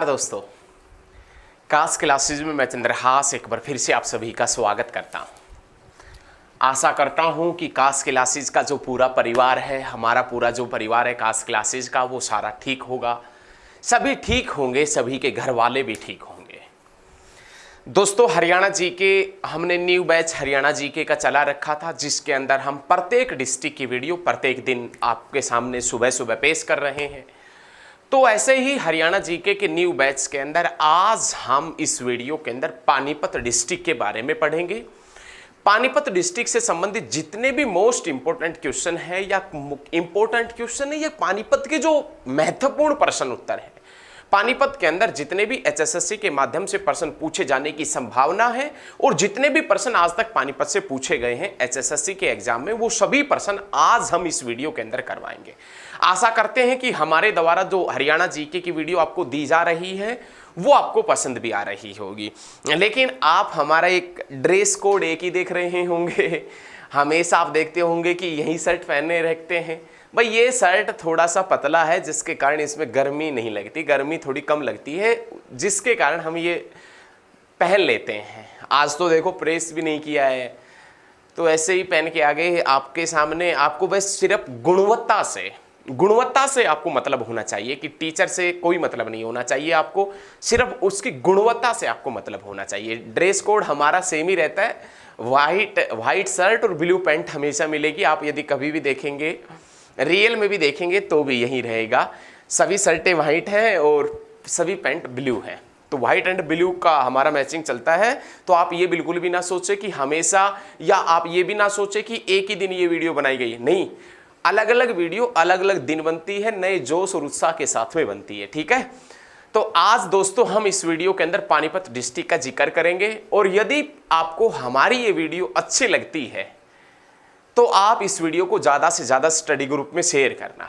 दोस्तों, कास क्लासेज में मैं चंद्रहास एक बार फिर से आप सभी का स्वागत करता हूं। आशा करता हूं कि कास क्लासेज का जो पूरा परिवार है, हमारा पूरा जो परिवार है कास क्लासेज का, वो सारा ठीक होगा, सभी ठीक होंगे, सभी के घर वाले भी ठीक होंगे। दोस्तों, हरियाणा जीके हमने न्यू बैच हरियाणा जीके का चला रखा था, जिसके अंदर हम प्रत्येक डिस्ट्रिक्ट की वीडियो प्रत्येक दिन आपके सामने सुबह सुबह पेश कर रहे हैं। तो ऐसे ही हरियाणा जीके के न्यू बैच के अंदर आज हम इस वीडियो के अंदर पानीपत डिस्ट्रिक्ट के बारे में पढ़ेंगे। पानीपत डिस्ट्रिक्ट से संबंधित जितने भी मोस्ट इंपोर्टेंट क्वेश्चन है या इंपोर्टेंट क्वेश्चन है या पानीपत के जो महत्वपूर्ण प्रश्न उत्तर है, पानीपत के अंदर जितने भी एचएसएससी के माध्यम से प्रश्न पूछे जाने की संभावना है और जितने भी प्रश्न आज तक पानीपत से पूछे गए हैं एचएसएससी के एग्जाम में, वो सभी प्रश्न आज हम इस वीडियो के अंदर करवाएंगे। आशा करते हैं कि हमारे द्वारा जो हरियाणा जीके की वीडियो आपको दी जा रही है वो आपको पसंद भी आ रही होगी। लेकिन आप हमारा एक ड्रेस कोड एक ही देख रहे होंगे, हमेशा आप देखते होंगे कि यही शर्ट पहने रखते हैं। भाई, ये शर्ट थोड़ा सा पतला है, जिसके कारण इसमें गर्मी नहीं लगती, गर्मी थोड़ी कम लगती है, जिसके कारण हम ये पहन लेते हैं। आज तो देखो प्रेस भी नहीं किया है, तो ऐसे ही पहन के आ गए आपके सामने। आपको बस सिर्फ गुणवत्ता से आपको मतलब होना चाहिए कि टीचर से कोई मतलब नहीं होना चाहिए, आपको सिर्फ उसकी गुणवत्ता से आपको मतलब होना चाहिए। ड्रेस कोड हमारा सेम ही रहता है, वाइट शर्ट और ब्लू पैंट हमेशा मिलेगी। आप यदि कभी भी देखेंगे, रियल में भी देखेंगे तो भी यही रहेगा। सभी शर्टें वाइट हैं और सभी पैंट ब्लू हैं, तो व्हाइट एंड ब्लू का हमारा मैचिंग चलता है। तो आप ये बिल्कुल भी ना सोचे कि हमेशा, या आप ये भी ना सोचे कि एक ही दिन ये वीडियो बनाई गई है, नहीं, अलग अलग वीडियो अलग अलग दिन बनती है, नए जोश और उत्साह के साथ में बनती है, ठीक है। तो आज दोस्तों हम इस वीडियो के अंदर पानीपत डिस्ट्रिक्ट का जिक्र करेंगे, और यदि आपको हमारी ये वीडियो अच्छी लगती है तो आप इस वीडियो को ज़्यादा से ज़्यादा स्टडी ग्रुप में शेयर करना।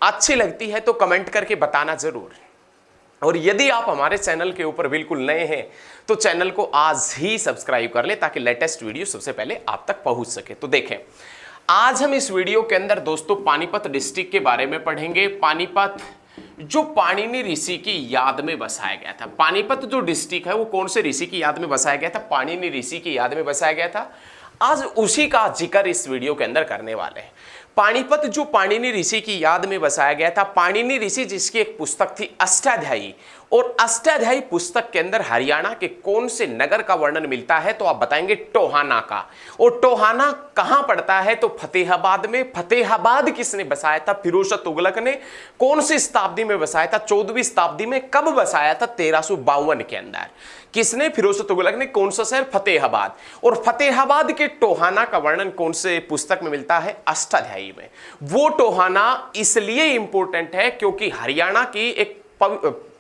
अच्छी लगती है तो कमेंट करके बताना ज़रूर। और यदि आप हमारे चैनल के ऊपर बिल्कुल नए हैं तो चैनल को आज ही सब्सक्राइब कर ले, ताकि लेटेस्ट वीडियो सबसे पहले आप तक पहुंच सके। तो देखें, आज हम इस वीडियो के अंदर दोस्तों पानीपत डिस्ट्रिक्ट के बारे में पढ़ेंगे। पानीपत जो पाणिनि ऋषि की याद में बसाया गया था। पानीपत जो डिस्ट्रिक्ट है वो कौन से ऋषि की याद में बसाया गया था? पाणिनि ऋषि की याद में बसाया गया था। आज उसी का जिक्र इस वीडियो के अंदर करने वाले हैं। पानीपत जो पाणिनि ऋषि की याद में बसाया गया था, पाणिनि ऋषि जिसकी एक पुस्तक थी अष्टाध्यायी, और अष्टाध्यायी पुस्तक के अंदर हरियाणा के कौन से नगर का वर्णन मिलता है? तो आप बताएंगे टोहाना का। और टोहाना कहां पड़ता है? तो फतेहाबाद में। फतेहाबाद किसने बसाया था? फिरोज तुगलक ने। कौन सी शताब्दी में बसाया था? 14वीं शताब्दी में। कब बसाया था? 1352 के अंदर। किसने? फिरोज तुगलक ने। कौन सा शहर? फतेहाबाद। और फतेहाबाद के टोहाना का वर्णन कौन से पुस्तक में मिलता है? अष्टाध्यायी में। वो टोहाना इसलिए इंपॉर्टेंट है क्योंकि हरियाणा की एक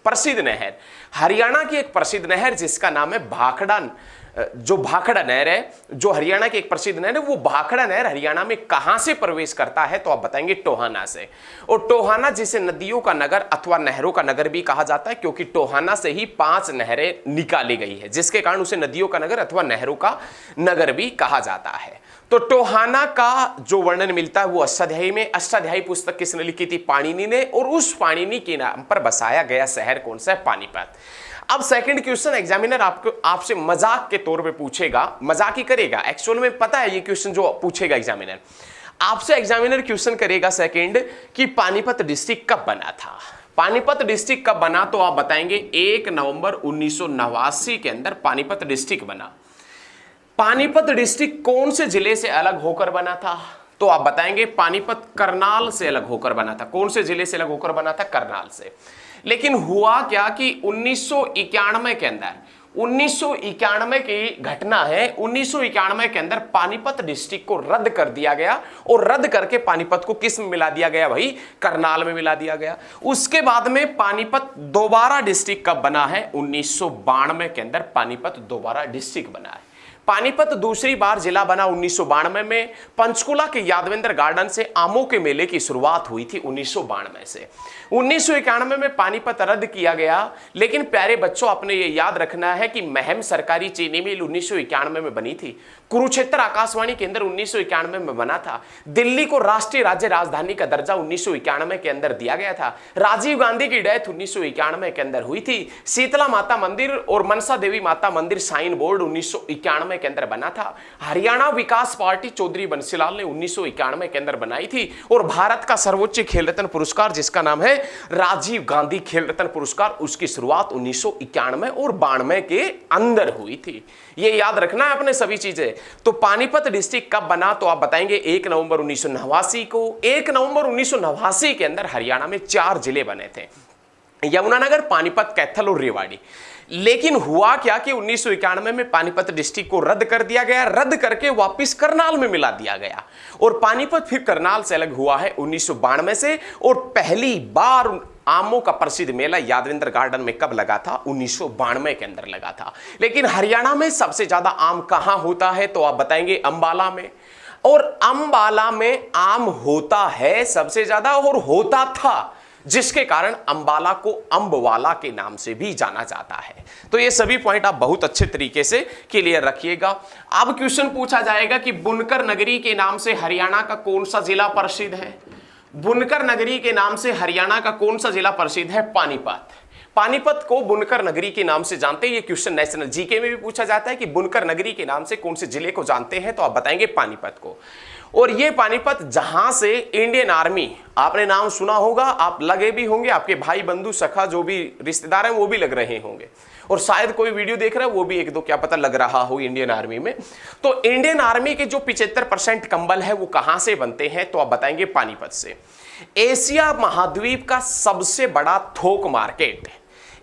प्रसिद्ध नहर, हरियाणा की एक प्रसिद्ध नहर जिसका नाम है भाखड़ा, जो भाखड़ा नहर है, जो हरियाणा की एक प्रसिद्ध नहर है, वो भाखड़ा नहर हरियाणा में कहां से प्रवेश करता है? तो आप बताएंगे टोहाना से। और टोहाना जिसे नदियों का नगर अथवा नहरों का नगर भी कहा जाता है, क्योंकि टोहाना से ही 5 नहरें निकाली गई है, जिसके कारण उसे नदियों का नगर अथवा नहरों का नगर भी कहा जाता है। तो टोहाना का जो वर्णन मिलता है वो अष्टाध्यायी में। अष्टाध्यायी पुस्तक किसने लिखी थी? पाणिनि ने। और उस पाणिनि के नाम पर बसाया गया शहर कौन सा है? पानीपत। अब सेकंड क्वेश्चन एग्जामिनर आपसे मजाक के तौर पे पूछेगा, मजाक ही करेगा, एक्चुअल में पता है ये क्वेश्चन जो पूछेगा एग्जामिनर, आपसे एग्जामिनर क्वेश्चन करेगा सेकंड कि पानीपत डिस्ट्रिक्ट कब बना था? पानीपत डिस्ट्रिक्ट कब बना? तो आप बताएंगे 1 नवंबर 1989 के अंदर पानीपत डिस्ट्रिक्ट बना। पानीपत डिस्ट्रिक्ट कौन से जिले से अलग होकर बना था? तो आप बताएंगे पानीपत करनाल से अलग होकर बना था। कौन से जिले से अलग होकर बना था? करनाल से। लेकिन हुआ क्या कि 1991 के अंदर, 1991 की घटना है, 1991 के अंदर पानीपत डिस्ट्रिक्ट को रद्द कर दिया गया, और रद्द करके पानीपत को किस में मिला दिया गया? भाई करनाल में मिला दिया गया। उसके बाद में पानीपत दोबारा डिस्ट्रिक्ट कब बना है? 1992 के अंदर पानीपत दोबारा डिस्ट्रिक्ट बना है। पानीपत दूसरी बार जिला बना 1992 में। पंचकुला के यादवेंद्र गार्डन से आमों के मेले की शुरुआत हुई थी 1992 से। 1991 में पानीपत रद्द किया गया, लेकिन प्यारे बच्चों आपने ये याद रखना है कि महम सरकारी चीनी मिल 1991 में बनी थी। कुरुक्षेत्र आकाशवाणी केंद्र 1991 में बना था। दिल्ली को राष्ट्रीय राज्य राजधानी का दर्जा 1991 के अंदर दिया गया था। राजीव गांधी की डेथ 1991 के अंदर हुई थी। शीतला माता मंदिर और मनसा देवी माता मंदिर साइन बोर्ड 1991 के अंदर बना था। हरियाणा विकास पार्टी चौधरी बंसीलाल ने 1991 के अंदर बनाई थी। और भारत का सर्वोच्च खेल रत्न पुरस्कार जिसका नाम है राजीव गांधी खेल रत्न पुरस्कार, उसकी शुरुआत 1991 और 92 के अंदर हुई थी। ये याद रखना है अपने सभी चीजें। तो पानीपत डिस्ट्रिक्ट कब बना, तो आप बताएंगे 1 नवंबर 1989 को। 1 नवंबर 1989 के अंदर हरियाणा में 4 जिले बने थे, यमुनानगर, पानीपत, कैथल और रेवाड़ी। लेकिन हुआ क्या कि 1991 में पानीपत डिस्ट्रिक्ट को रद्द कर दिया गया। रद्द करके वापस करनाल में मिला दिया गया और पानीपत फिर करनाल से अलग हुआ है 1992 से। और पहली बार आमों का प्रसिद्ध मेला यादवेंद्र गार्डन में कब लगा था, 1992 के अंदर लगा था। लेकिन हरियाणा में सबसे ज्यादा आम कहां होता है, तो आप बताएंगे अंबाला में। और अंबाला में आम होता है सबसे ज्यादा और होता था, जिसके कारण अंबाला को अंबवाला के नाम से भी जाना जाता है। तो ये सभी पॉइंट आप बहुत अच्छे तरीके से क्लियर रखिएगा। अब क्वेश्चन पूछा जाएगा कि बुनकर नगरी के नाम से हरियाणा का कौन सा जिला प्रसिद्ध है। बुनकर नगरी के नाम से हरियाणा का कौन सा जिला प्रसिद्ध है, पानीपत। पानीपत को बुनकर नगरी के नाम से जानते हैं। ये क्वेश्चन नेशनल जीके में भी पूछा जाता है कि बुनकर नगरी के नाम से कौन से जिले को जानते हैं, तो आप बताएंगे पानीपत को। और ये पानीपत जहां से इंडियन आर्मी, आपने नाम सुना होगा, आप लगे भी होंगे, आपके भाई बंधु सखा जो भी रिश्तेदार हैं वो भी लग रहे होंगे, और शायद कोई वीडियो देख रहा है वो भी 1-2 क्या पता लग रहा हो इंडियन आर्मी में। तो इंडियन आर्मी के जो 75% कंबल है वो कहां से बनते हैं, तो आप बताएंगे पानीपत से। एशिया महाद्वीप का सबसे बड़ा थोक मार्केट,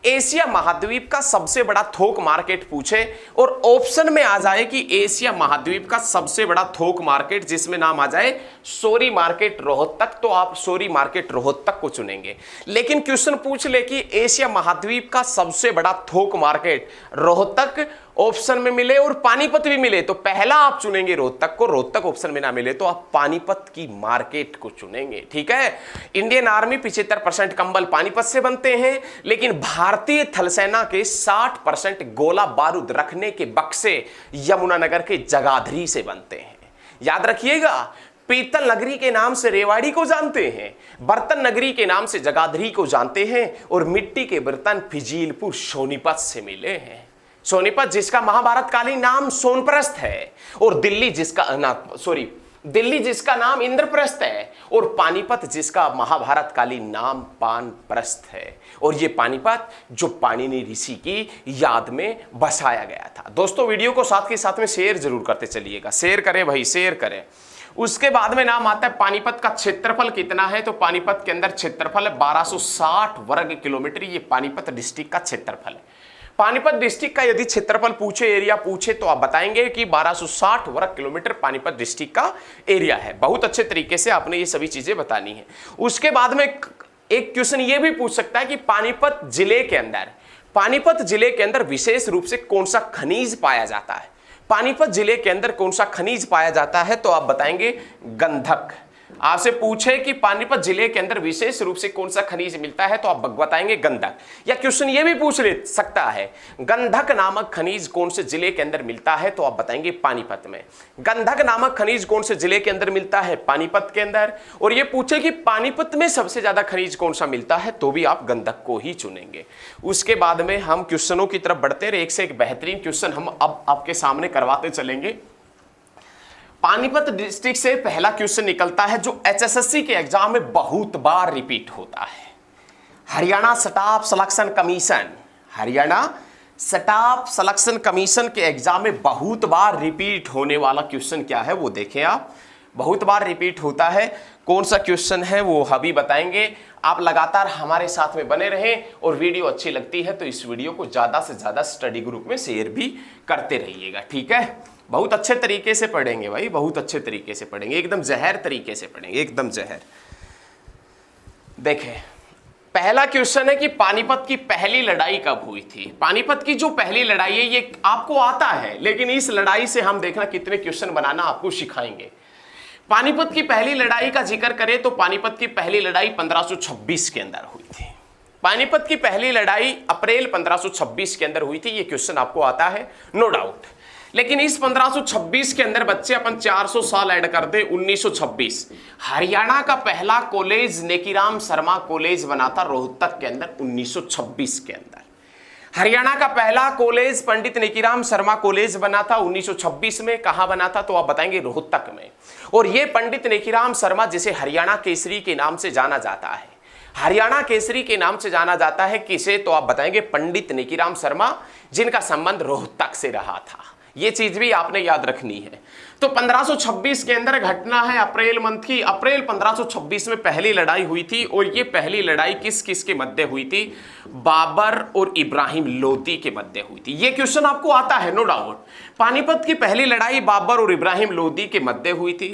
एशिया महाद्वीप का सबसे बड़ा थोक मार्केट पूछे और ऑप्शन में आ जाए कि एशिया महाद्वीप का सबसे बड़ा थोक मार्केट जिसमें नाम आ जाए सोरी मार्केट रोहतक, तो आप सोरी मार्केट रोहतक को चुनेंगे। लेकिन क्वेश्चन पूछ ले कि एशिया महाद्वीप का सबसे बड़ा थोक मार्केट रोहतक ऑप्शन में मिले और पानीपत भी मिले, तो पहला आप चुनेंगे रोहतक को। रोहतक ऑप्शन में ना मिले तो आप पानीपत की मार्केट को चुनेंगे। ठीक है। इंडियन आर्मी 75% कंबल पानीपत से बनते हैं, लेकिन भारतीय थल सेना के 60% गोला बारूद रखने के बक्से यमुनानगर के जगाधरी से बनते हैं। याद रखिएगा, पीतल नगरी के नाम से रेवाड़ी को जानते हैं, बर्तन नगरी के नाम से जगाधरी को जानते हैं, और मिट्टी के बर्तन फिजीलपुर सोनीपत से मिले हैं। सोनीपत जिसका महाभारत कालीन नाम सोनप्रस्थ है, और दिल्ली जिसका नाम इंद्रप्रस्थ है, और पानीपत जिसका महाभारत कालीन नाम पानप्रस्थ है। और ये पानीपत जो पाणिनि ऋषि की याद में बसाया गया था। दोस्तों वीडियो को साथ के साथ में शेयर जरूर करते चलिएगा, शेयर करें भाई, शेयर करें। उसके बाद में नाम आता है पानीपत का क्षेत्रफल कितना है, तो पानीपत के अंदर क्षेत्रफल है 1260 वर्ग किलोमीटर। ये पानीपत डिस्ट्रिक्ट का क्षेत्रफल है। पानीपत डिस्ट्रिक्ट का यदि क्षेत्रफल पूछे, एरिया पूछे, तो आप बताएंगे कि 1260 वर्ग किलोमीटर पानीपत डिस्ट्रिक्ट का एरिया है। बहुत अच्छे तरीके से आपने ये सभी चीजें बतानी है। उसके बाद में एक क्वेश्चन ये भी पूछ सकता है कि पानीपत जिले के अंदर विशेष रूप से कौन सा खनिज पाया जाता है। पानीपत जिले के अंदर कौन सा खनिज पाया जाता है, तो आप बताएंगे गंधक। आपसे पूछे कि पानीपत जिले के अंदर विशेष रूप से कौन सा खनिज मिलता है, तो आप बताएंगे गंधक। या क्वेश्चन ये भी पूछ ले सकता है, गंधक नामक खनिज कौन से जिले के अंदर मिलता है, तो आप बताएंगे पानीपत में। गंधक नामक खनिज कौन से जिले के अंदर मिलता है, पानीपत के अंदर। और ये पूछे कि पानीपत में सबसे ज्यादा खनिज कौन सा मिलता है, तो भी आप गंधक को ही चुनेंगे। उसके बाद में हम क्वेश्चनों की तरफ बढ़ते रहे, एक से एक बेहतरीन क्वेश्चन हम अब आपके सामने करवाते चलेंगे। पानीपत डिस्ट्रिक्ट से पहला क्वेश्चन निकलता है जो एचएसएससी के एग्जाम में बहुत बार रिपीट होता है। Haryana staff selection commission, Haryana staff selection commission के एग्जाम में बहुत बार रिपीट होने वाला क्वेश्चन क्या है, वो देखें आप। बहुत बार रिपीट होता है, कौन सा क्वेश्चन है वो अभी बताएंगे। आप लगातार हमारे साथ में बने रहें, और वीडियो अच्छी लगती है तो इस वीडियो को ज्यादा से ज्यादा स्टडी ग्रुप में शेयर भी करते रहिएगा। ठीक है, बहुत अच्छे तरीके से पढ़ेंगे भाई, बहुत अच्छे तरीके से पढ़ेंगे, एकदम जहर तरीके से पढ़ेंगे, एकदम जहर। देखें, पहला क्वेश्चन है कि पानीपत की पहली लड़ाई कब हुई थी। पानीपत की जो पहली लड़ाई है ये आपको आता है, लेकिन इस लड़ाई से हम देखना कितने क्वेश्चन बनाना आपको सिखाएंगे। पानीपत की पहली लड़ाई का जिक्र करें तो पानीपत की पहली लड़ाई 1526 के अंदर हुई थी। पानीपत की पहली लड़ाई अप्रैल 1526 के अंदर हुई थी। ये क्वेश्चन आपको आता है, नो डाउट। लेकिन इस 1526 के अंदर बच्चे अपन 400 साल ऐड कर दे 1926, हरियाणा का पहला कॉलेज नेकीराम शर्मा कॉलेज बना था रोहतक के अंदर 1926 के अंदर। हरियाणा का पहला कॉलेज पंडित नेकीराम शर्मा कॉलेज बना था 1926 में। कहां बना था तो आप बताएंगे, रोहतक में। और ये पंडित नेकीराम शर्मा, जिसे हरियाणा केसरी के नाम से जाना जाता है, हरियाणा केसरी के नाम से जाना जाता है किसे तो आप बताएंगे, पंडित नेकीराम शर्मा, जिनका संबंध रोहतक से रहा था। ये चीज भी आपने याद रखनी है। तो 1526 के अंदर घटना है अप्रैल मंथ की। अप्रैल 1526 में पहली लड़ाई हुई थी, और ये पहली लड़ाई किस किस के मध्य हुई थी? बाबर और इब्राहिम लोदी के मध्य हुई थी। ये क्वेश्चन आपको आता है, नो डाउट। पानीपत की पहली लड़ाई बाबर और इब्राहिम लोदी के मध्य हुई थी।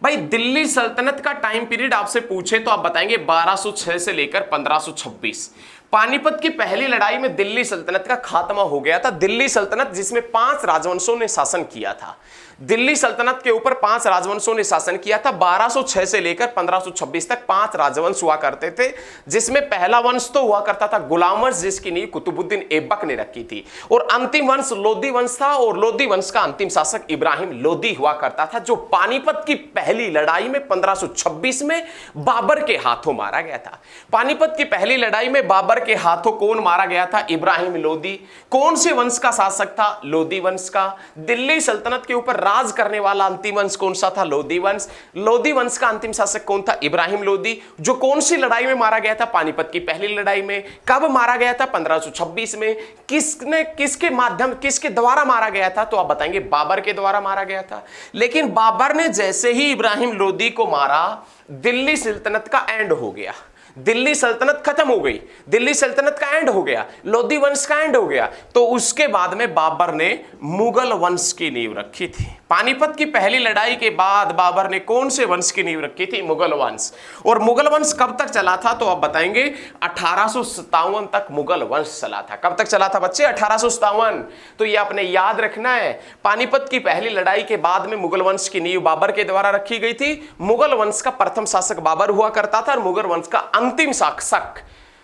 भाई दिल्ली सल्तनत का टाइम पीरियड आपसे पूछे तो आप बताएंगे 1206 से लेकर 1526। पानीपत की पहली लड़ाई में दिल्ली सल्तनत का खात्मा हो गया था। दिल्ली सल्तनत जिसमें 5 राजवंशों ने शासन किया था, दिल्ली सल्तनत के ऊपर 5 राजवंशों ने शासन किया था। 1206 से लेकर 1526 तक 5 राजवंश हुआ करते थे, जिसमें पहला वंश तो हुआ करता था गुलाम वंश, जिसकी नींव कुतुबुद्दीन ऐबक ने रखी थी, और अंतिम वंश लोदी वंश था, और लोदी वंश का अंतिम शासक इब्राहिम लोदी हुआ करता था, जो पानीपत की पहली लड़ाई में 1526 में बाबर के हाथों मारा गया था। पानीपत की पहली लड़ाई में बाबर के हाथों कौन मारा गया था? इब्राहिम लोदी। कौन से वंश का शासक था? लोदी वंश का। दिल्ली सल्तनत के ऊपर राज करने वाला अंतिम वंश कौन सा था? लोदी वंश। लोदी वंश का अंतिम शासक कौन था? इब्राहिम लोदी। जो कौन सी लड़ाई में मारा गया था? पानीपत की पहली लड़ाई में। कब मारा गया था? 1526 में। किसने, किसके माध्यम, किसके द्वारा मारा गया था? तो आप बताएंगे बाबर के द्वारा मारा गया था। लेकिन बाबर ने जैसे ही इब्राहिम लोदी को मारा, दिल्ली सल्तनत का एंड हो गया। दिल्ली सल्तनत खत्म हो गई, दिल्ली सल्तनत का एंड हो गया, लोदी वंश का एंड हो गया। तो उसके बाद में बाबर ने मुगल वंश की नींव रखी थी। पानीपत की पहली लड़ाई के बाद बाबर ने कौन से वंश की नींव रखी थी? मुगल वंश। और मुगल वंश कब तक चला था तो आप बताएंगे 1857 तक मुगल वंश चला था। कब तक चला था बच्चे? 1857। तो ये आपने याद रखना है। पानीपत की पहली लड़ाई के बाद में मुगल वंश की नींव बाबर के द्वारा रखी गई थी। मुगल वंश का प्रथम शासक बाबर हुआ करता था, और मुगल वंश का अंतिम शासक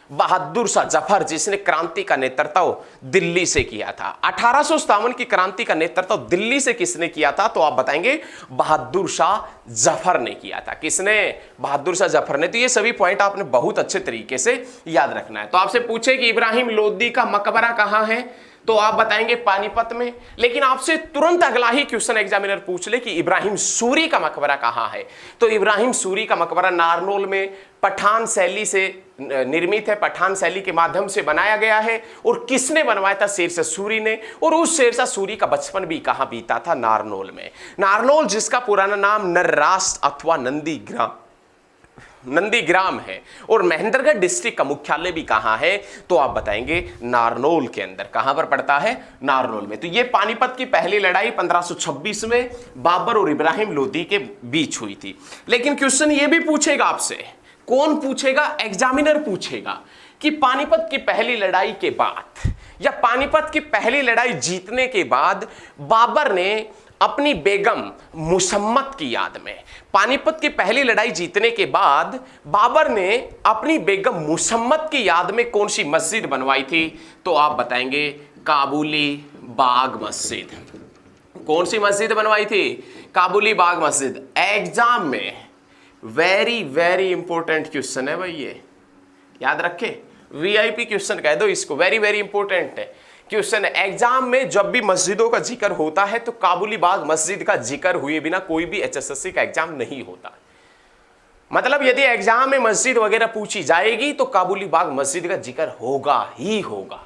बहादुर शाह जफर, जिसने क्रांति का नेतृत्व दिल्ली से किया था। 1857 की क्रांति का नेतृत्व दिल्ली से किसने किया था तो आप बताएंगे बहादुर शाह जफर ने किया था। किसने? बहादुर शाह जफर ने। तो ये सभी पॉइंट आपने बहुत अच्छे तरीके से याद रखना है। तो आपसे पूछे कि इब्राहिम लोदी का मकबरा कहां है तो आप बताएंगे पानीपत में। लेकिन आपसे तुरंत अगला ही क्वेश्चन एग्जामिनर पूछ ले कि इब्राहिम सूरी का मकबरा कहां है, तो इब्राहिम सूरी का मकबरा नारनौल में पठान शैली से निर्मित है, पठान शैली के माध्यम से बनाया गया है। और किसने बनवाया था? शेरशाह सूरी ने। और उस शेरशाह सूरी का बचपन भी कहां बीता था? नारनौल में। नारनौल जिसका पुराना नाम नरराष्ट्र अथवा नंदीग्राम है। और महेंद्रगढ़ डिस्ट्रिक्ट का मुख्यालय भी कहां है तो आप बताएंगे नारनौल के अंदर। कहां पर पड़ता है? नारनौल में। तो ये पानीपत की पहली लड़ाई 1526 में बाबर और इब्राहिम लोदी के बीच हुई थी। लेकिन क्वेश्चन ये भी पूछेगा आपसे, कौन पूछेगा? एग्जामिनर पूछेगा कि पानीपत की पहली लड़ाई के बाद या पानीपत की पहली लड़ाई जीतने के बाद बाबर ने अपनी बेगम मुसम्मत की याद में, पानीपत की पहली लड़ाई जीतने के बाद बाबर ने अपनी बेगम मुसम्मत की याद में कौन सी मस्जिद बनवाई थी तो आप बताएंगे काबुली बाग मस्जिद। कौन सी मस्जिद बनवाई थी? काबुली बाग मस्जिद। एग्जाम में वेरी वेरी इंपॉर्टेंट क्वेश्चन है भाई, ये याद रखे, वीआईपी क्वेश्चन कह दो इसको, वेरी वेरी इंपॉर्टेंट है क्वेश्चन है। एग्जाम में जब भी मस्जिदों का जिक्र होता है तो काबुली बाग मस्जिद का जिक्र हुए बिना कोई भी एचएसएससी का एग्जाम नहीं होता। मतलब यदि एग्जाम में मस्जिद वगैरह पूछी जाएगी तो काबुली बाग मस्जिद का जिक्र होगा ही होगा।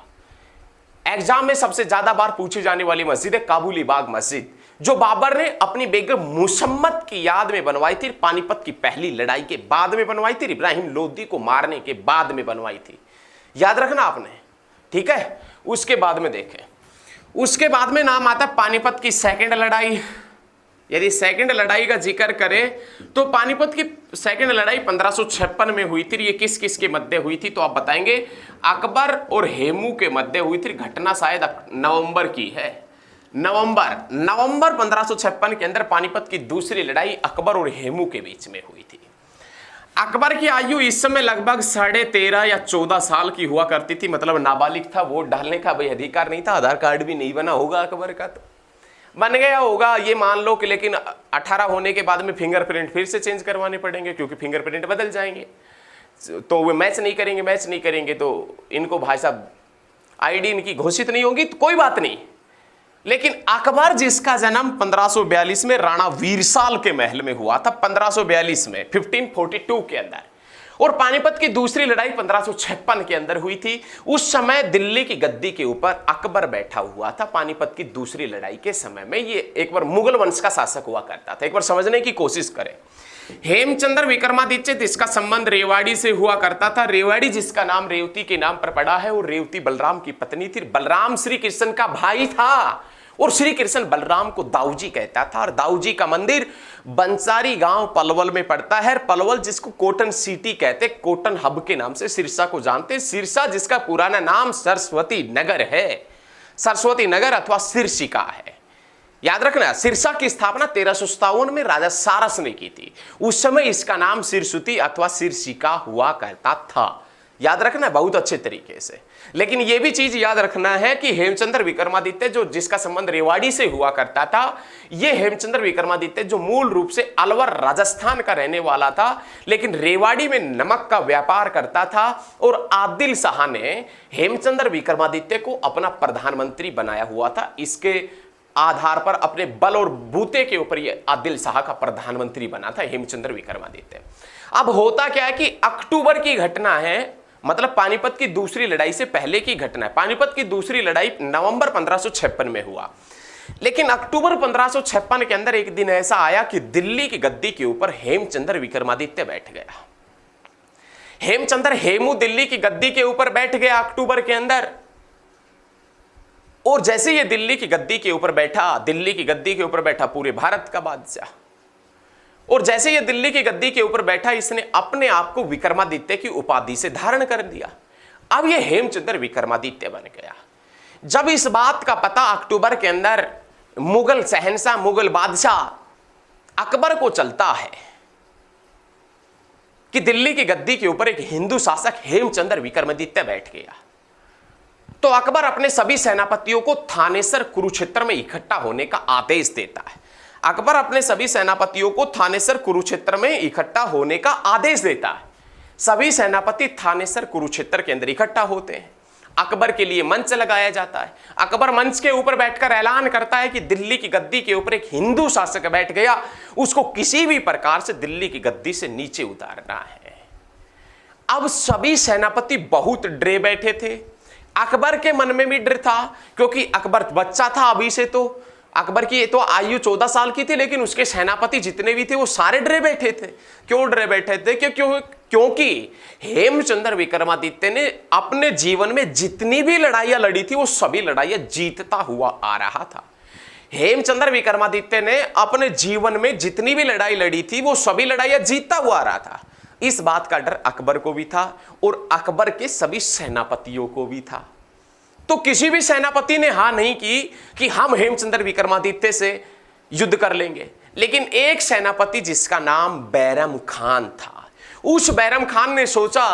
एग्जाम में सबसे ज्यादा बार पूछी जाने वाली मस्जिद है काबुली बाग मस्जिद, जो बाबर ने अपनी बेगम मुसम्मत की याद में बनवाई थी। पानीपत की पहली लड़ाई के बाद में बनवाई थी, इब्राहिम लोदी को मारने के बाद में बनवाई थी। याद रखना आपने, ठीक है। उसके बाद में देखें, उसके बाद में नाम आता है पानीपत की सेकंड लड़ाई। यदि सेकंड लड़ाई का जिक्र करें तो पानीपत की सेकंड लड़ाई 1556 में हुई थी। ये किस किस के मध्य हुई थी तो आप बताएंगे? अकबर और हेमू के मध्य हुई थी। घटना शायद नवंबर की है, नवंबर 1556 के अंदर पानीपत की दूसरी लड़ाई अकबर और हेमू के बीच में हुई थी। अकबर की आयु इस समय लगभग 13.5 या 14 साल की हुआ करती थी, मतलब नाबालिग था। वोट डालने का भाई अधिकार नहीं था, आधार कार्ड भी नहीं बना होगा अकबर का, तो बन गया होगा ये मान लो कि, लेकिन 18 होने के बाद में फिंगरप्रिंट फिर से चेंज करवाने पड़ेंगे क्योंकि फिंगरप्रिंट बदल जाएंगे, तो वे मैच नहीं करेंगे तो इनको भाई साहब आईडी इनकी घोषित नहीं होगी, तो कोई बात नहीं। लेकिन अकबर जिसका जन्म 1542 में राणा वीरसाल के महल में हुआ था, 1542 में 1542 के अंदर, और पानीपत की दूसरी लड़ाई 1556 के अंदर हुई थी। उस समय दिल्ली की गद्दी के ऊपर अकबर बैठा हुआ था। पानीपत की दूसरी लड़ाई के समय में ये एक बार मुगल वंश का शासक हुआ करता था। एक बार समझने की कोशिश करें। हेमचंद्र विक्रमादित्य जिसका संबंध रेवाड़ी से हुआ करता था, रेवाड़ी जिसका नाम रेवती के नाम पर पड़ा है, और रेवती बलराम की पत्नी थी। बलराम श्री कृष्ण का भाई था और श्री कृष्ण बलराम को दाऊजी कहता था। और दाऊजी का मंदिर बंसारी गांव पलवल में पड़ता है। पलवल जिसको कॉटन सिटी कहते, कॉटन हब के नाम से सिरसा को जानते। सिरसा जिसका पुराना नाम सरस्वती नगर है, सरस्वती नगर अथवा सिरसिका है। याद रखना, सिरसा की स्थापना 1357 में राजा सारस ने की थी। उस समय इसका नाम सिरसुती अथवा सिरसिका हुआ करता था। याद रखना बहुत अच्छे तरीके से। लेकिन यह भी चीज याद रखना है कि हेमचंद्र विक्रमादित्य जो जिसका संबंध रेवाड़ी से हुआ करता था, यह हेमचंद्र विक्रमादित्य जो मूल रूप से अलवर राजस्थान का रहने वाला था, लेकिन रेवाड़ी में नमक का व्यापार करता था। और आदिल शाह ने हेमचंद्र विक्रमादित्य को अपना प्रधानमंत्री बनाया हुआ था। इसके आधार पर अपने बल और बूते के ऊपर यह आदिल शाह का प्रधानमंत्री बना था हेमचंद्र विक्रमादित्य। अब होता क्या है कि अक्टूबर की घटना है, मतलब पानीपत की दूसरी लड़ाई से पहले की घटना है। पानीपत की दूसरी लड़ाई नवंबर 1556 में हुआ, लेकिन अक्टूबर 1556 के अंदर एक दिन ऐसा आया कि दिल्ली की गद्दी के ऊपर हेमचंद्र विक्रमादित्य बैठ गया। हेमचंद्र हेमू दिल्ली की गद्दी के ऊपर बैठ गया अक्टूबर के अंदर। और जैसे ये दिल्ली की गद्दी के ऊपर बैठा, दिल्ली की गद्दी के ऊपर बैठा पूरे भारत का बादशाह, और जैसे ये दिल्ली की गद्दी के ऊपर बैठा, इसने अपने आप को विक्रमादित्य की उपाधि से धारण कर दिया। अब ये हेमचंद्र विक्रमादित्य बन गया। जब इस बात का पता अक्टूबर के अंदर मुगल शहंशाह, मुगल बादशाह अकबर को चलता है कि दिल्ली की गद्दी के ऊपर एक हिंदू शासक हेमचंद्र विक्रमादित्य बैठ गया, तो अकबर अपने सभी सेनापतियों को थानेसर कुरुक्षेत्र में इकट्ठा होने का आदेश देता है। अकबर अपने सभी सेनापतियों को थानेसर कुरुक्षेत्र में इकट्ठा होने का आदेश देता है। सभी सेनापति थानेसर कुरुक्षेत्र के अंदर इकट्ठा होते हैं। अकबर के लिए मंच लगाया जाता है। अकबर मंच के ऊपर बैठकर ऐलान करता है कि दिल्ली की गद्दी के ऊपर एक हिंदू शासक बैठ गया, उसको किसी भी प्रकार से दिल्ली की गद्दी से नीचे उतारना है। अब सभी सेनापति बहुत डरे बैठे थे। अकबर के मन में भी डर था, क्योंकि अकबर बच्चा था अभी से, तो अकबर की तो आयु 14 साल की थी, लेकिन उसके सेनापति जितने भी थे वो सारे डरे बैठे थे। क्यों डरे बैठे थे? क्योंकि हेमचंद्र विक्रमादित्य ने अपने जीवन में जितनी भी लड़ाइयां लड़ी थी वो सभी लड़ाइयां जीतता हुआ आ रहा था। हेमचंद्र विक्रमादित्य ने अपने जीवन में जितनी भी लड़ाई लड़ी थी वो सभी लड़ाइयां जीतता हुआ आ रहा था। इस बात का डर अकबर को भी था और अकबर के सभी सेनापतियों को भी था। तो किसी भी सेनापति ने हां नहीं की कि हम हेमचंद्र विक्रमादित्य से युद्ध कर लेंगे। लेकिन एक सेनापति जिसका नाम बैरम खान था, उस बैरम खान ने सोचा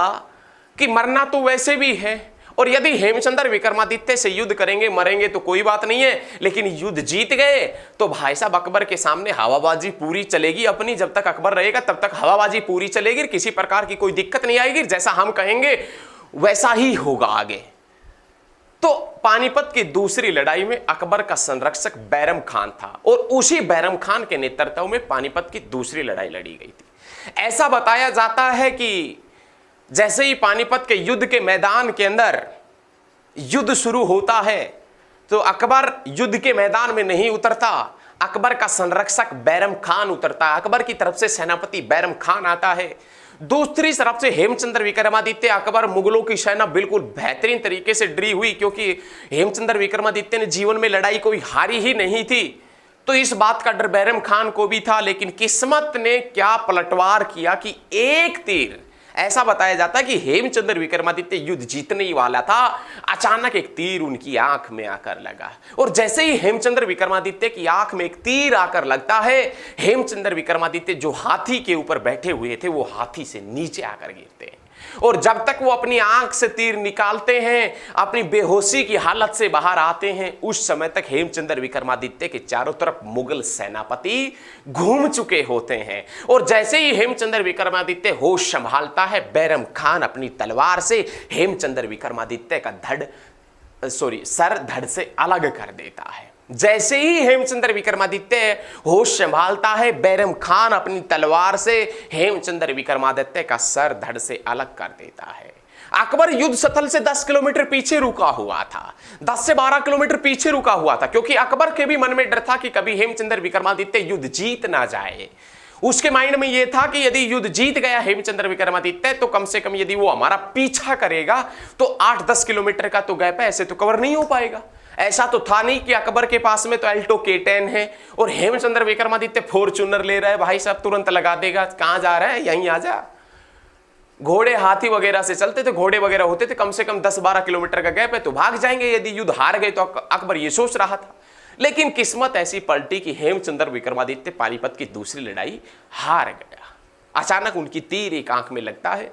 कि मरना तो वैसे भी है, और यदि हेमचंद्र विक्रमादित्य से युद्ध करेंगे, मरेंगे तो कोई बात नहीं है, लेकिन युद्ध जीत गए तो भाई साहब अकबर के सामने हवाबाजी पूरी चलेगी अपनी। जब तक अकबर रहेगा तब तक हवाबाजी पूरी चलेगी, किसी प्रकार की कोई दिक्कत नहीं आएगी, जैसा हम कहेंगे वैसा ही होगा आगे। तो पानीपत की दूसरी लड़ाई में अकबर का संरक्षक बैरम खान था, और उसी बैरम खान के नेतृत्व में पानीपत की दूसरी लड़ाई लड़ी गई थी। ऐसा बताया जाता है कि जैसे ही पानीपत के युद्ध के मैदान के अंदर युद्ध शुरू होता है, तो अकबर युद्ध के मैदान में नहीं उतरता, अकबर का संरक्षक बैरम खान उतरता है। अकबर की तरफ से सेनापति बैरम खान आता है। दूसरी तरफ से हेमचंद्र विक्रमादित्य, अकबर मुगलों की सेना बिल्कुल बेहतरीन तरीके से डरी हुई, क्योंकि हेमचंद्र विक्रमादित्य ने जीवन में लड़ाई कोई हारी ही नहीं थी। तो इस बात का डर बैरम खान को भी था, लेकिन किस्मत ने क्या पलटवार किया कि एक तीर, ऐसा बताया जाता है कि हेमचंद्र विक्रमादित्य युद्ध जीतने ही वाला था, अचानक एक तीर उनकी आंख में आकर लगा। और जैसे ही हेमचंद्र विक्रमादित्य की आंख में एक तीर आकर लगता है, हेमचंद्र विक्रमादित्य जो हाथी के ऊपर बैठे हुए थे वो हाथी से नीचे आकर गिरते हैं। और जब तक वो अपनी आंख से तीर निकालते हैं, अपनी बेहोशी की हालत से बाहर आते हैं, उस समय तक हेमचंद्र विक्रमादित्य के चारों तरफ मुगल सेनापति घूम चुके होते हैं। और जैसे ही हेमचंद्र विक्रमादित्य होश संभालता है, बैरम खान अपनी तलवार से हेमचंद्र विक्रमादित्य का सर धड़ से अलग कर देता है। जैसे ही हेमचंद्र विक्रमादित्य होश संभालता है, बैरम खान अपनी तलवार से हेमचंद्र विक्रमादित्य का सर धड़ से अलग कर देता है। अकबर युद्ध स्थल से 10 किलोमीटर पीछे रुका हुआ था, 10 से 12 किलोमीटर पीछे रुका हुआ था, क्योंकि अकबर के भी मन में डर था कि कभी हेमचंद्र विक्रमादित्य युद्ध जीत ना जाए। उसके माइंड में यह था कि यदि युद्ध जीत गया हेमचंद्र विक्रमादित्य, तो कम से कम यदि वो हमारा पीछा करेगा तो 8-10 किलोमीटर का तो गैप है, ऐसे तो कवर नहीं हो पाएगा। ऐसा तो था नहीं कि अकबर के पास में तो अल्टो K10 है और हेमचंद्र विक्रमादित्य फॉर्च्यूनर ले रहा है, भाई साहब तुरंत लगा देगा, कहां जा रहा है, यहीं आ जा। घोड़े हाथी वगैरह से चलते थे, घोड़े वगैरह होते थे, कम से कम 10-12 किलोमीटर का गैप है तो भाग जाएंगे यदि युद्ध हार गए तो। अकबर ये सोच रहा था, लेकिन किस्मत ऐसी पलटी कि हेमचंद्र विक्रमादित्य पानीपत की दूसरी लड़ाई हार गया। अचानक उनकी तीर एक आंख में लगता है